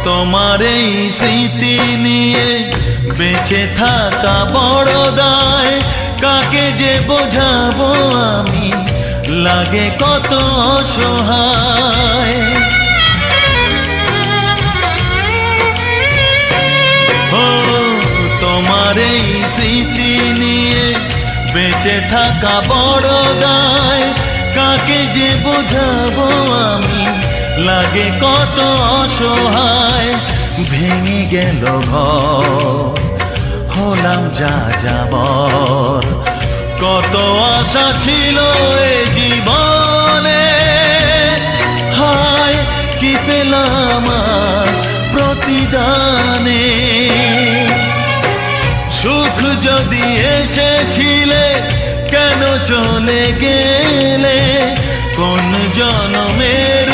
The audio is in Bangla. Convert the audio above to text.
তোমার এই স্মৃতি নিয়ে বেঁচে থাকা বড় দায়, কাকে যে বোঝাবো আমি, লাগে কত অসহায়। ও তোমার এই স্মৃতি নিয়ে বেঁচে থাকা বড় দায়, কাকে যে বোঝাবো আমি, লাগে কত অসহায়। ভেঙে গেল ঘর, হলাম যা যাবর, কত আশা ছিল এ জীবনে, হায় কি পেলাম আর প্রতিদানে। সুখ যদি এসেছিলে কেন চলে গেলে, কোন জনমের